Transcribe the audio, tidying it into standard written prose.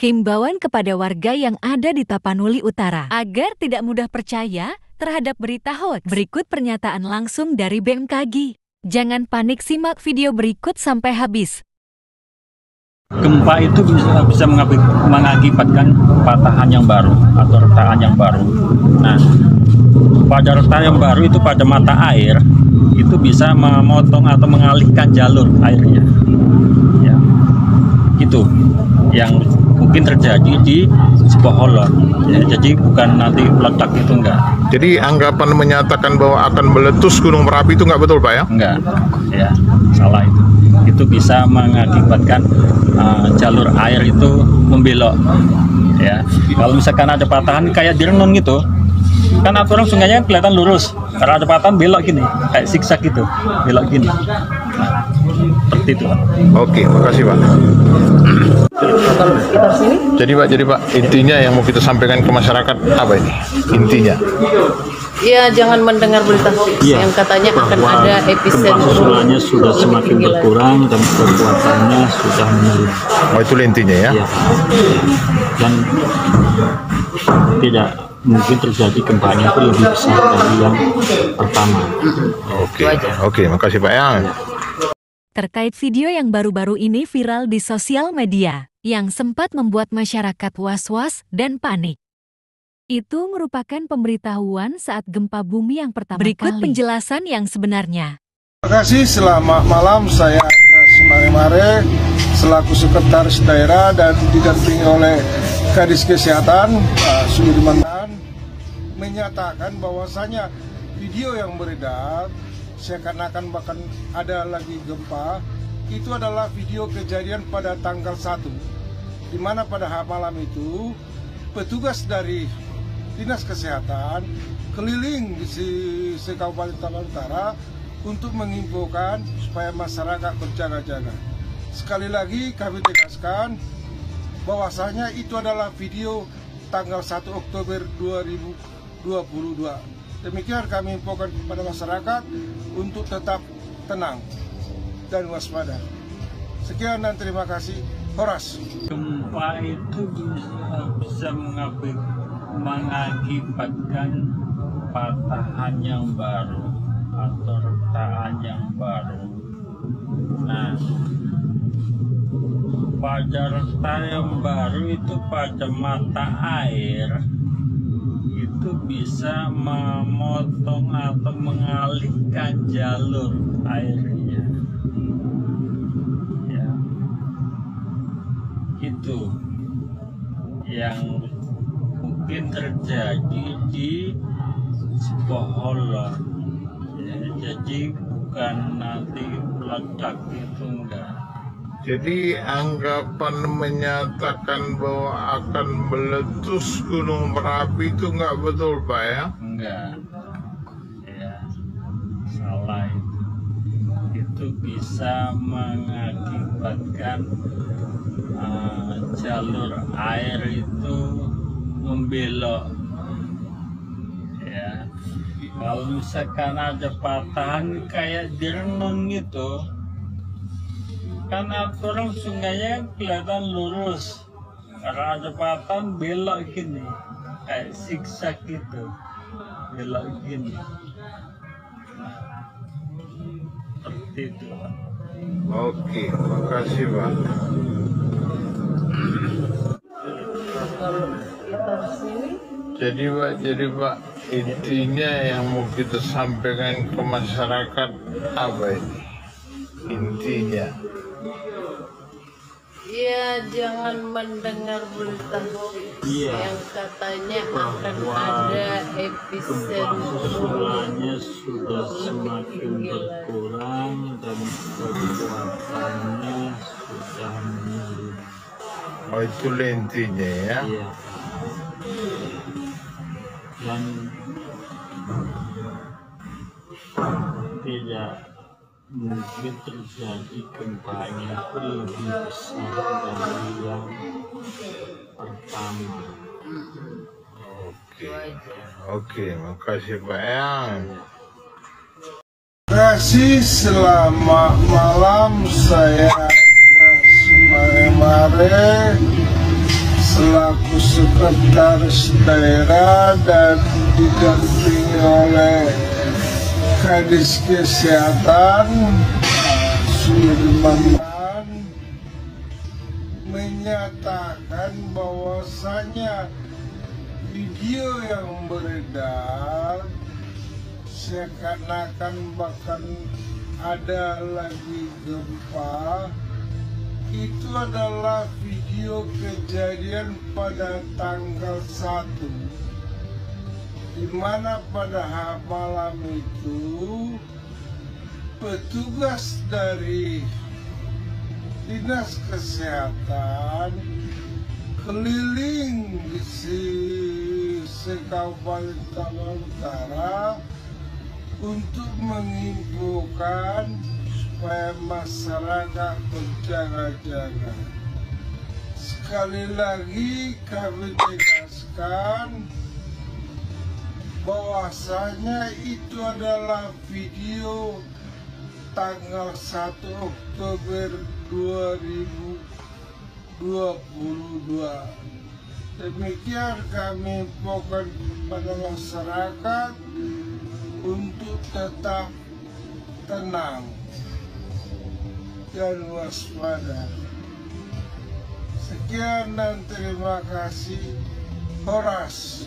Himbauan kepada warga yang ada di Tapanuli Utara agar tidak mudah percaya terhadap berita hoax. Berikut pernyataan langsung dari BMKG. Jangan panik, simak video berikut sampai habis. Gempa itu bisa mengakibatkan patahan yang baru atau retakan yang baru. Nah, pada retakan yang baru itu pada mata air itu bisa memotong atau mengalihkan jalur airnya. Ya, itu yang mungkin terjadi di sebuah holon. Ya, jadi bukan nanti meledak itu enggak. Jadi anggapan menyatakan bahwa akan meletus Gunung Merapi itu enggak betul, Pak ya? Enggak, ya salah itu. Itu bisa mengakibatkan jalur air itu membelok. Ya, kalau misalkan ada patahan kayak di Renun gitu, kan aturan sungainya kelihatan lurus. Kalau ada patahan belok gini, kayak zigzag gitu, belok gini. Nah, seperti itu, Pak. Oke, makasih, Pak. Jadi Pak, intinya yang mau kita sampaikan ke masyarakat apa ini? Intinya? Ya, jangan mendengar berita hoax yang katanya akan ada epicentrum. Susulannya sudah semakin berkurang dan kekuatannya sudah menurun. Oh, itu intinya ya? Ya. Dan tidak mungkin terjadi gempanya itu lebih besar dari yang pertama. Oke, makasih Pak ya. Terkait video yang baru-baru ini viral di sosial media, yang sempat membuat masyarakat was-was dan panik. Itu merupakan pemberitahuan saat gempa bumi yang pertama kali. Berikut penjelasan yang sebenarnya. Terima kasih, selamat malam. Saya Mare selaku Sekretaris Daerah dan didampingi oleh Kadis Kesehatan Pak Sudirman menyatakan bahwasanya video yang beredar seakan-akan bahkan ada lagi gempa itu adalah video kejadian pada tanggal 1, di mana pada malam itu petugas dari Dinas Kesehatan keliling di Kabupaten Tapanuli Utara untuk menginfokan supaya masyarakat berjaga-jaga. Sekali lagi kami tegaskan bahwasanya itu adalah video tanggal 1 Oktober 2022. Demikian kami infokan kepada masyarakat untuk tetap tenang dan waspada. Sekian dan terima kasih. Horas. Gempa itu bisa mengakibatkan patahan yang baru atau retakan yang baru. Nah, pada retakan yang baru itu pada mata air itu bisa memotong atau mengalihkan jalur airnya. Ya, itu yang mungkin terjadi di sebuah holon. Ya, jadi bukan nanti meledak itu enggak. Jadi anggapan menyatakan bahwa akan meletus Gunung Merapi itu enggak betul, Pak ya? Enggak. Ya, salah itu. Itu bisa mengakibatkan jalur air itu membelok. Ya, kalau misalkan ada patahan kayak di Renun gitu, kan aturan sungainya kelihatan lurus. Kalau ada patahan belok gini, kayak zigzag gitu, belok gini. Seperti itu, Pak. Oke, makasih Pak. Jadi Pak, intinya yang mau kita sampaikan ke masyarakat apa ini? Intinya. Ya, jangan mendengar berita hoax yang katanya akan ada epicentrum. Susulannya sudah semakin berkurang dan kekuatannya sudah menurun. Oh, itu intinya ya? Iya. Dan tidak mungkin terjadi gempanya itu lebih besar dari yang pertama. Oke, makasih Pak ya. Terima kasih, selamat malam. Saya Mare Sekretaris Daerah dan didampingi oleh Kadis Kesehatan Sudirman menyatakan bahwasanya video yang beredar seakan-akan bahkan ada lagi gempa itu adalah video kejadian pada tanggal 1, di mana pada malam itu petugas dari Dinas Kesehatan keliling di Kabupaten Tamalate Utara untuk mengimbaukan supaya masyarakat berjaga-jaga. Sekali lagi kami tegaskan bahwasanya itu adalah video tanggal 1 Oktober 2022. Demikian kami infokan kepada masyarakat untuk tetap tenang dan waspada. Sekian dan terima kasih. Horas.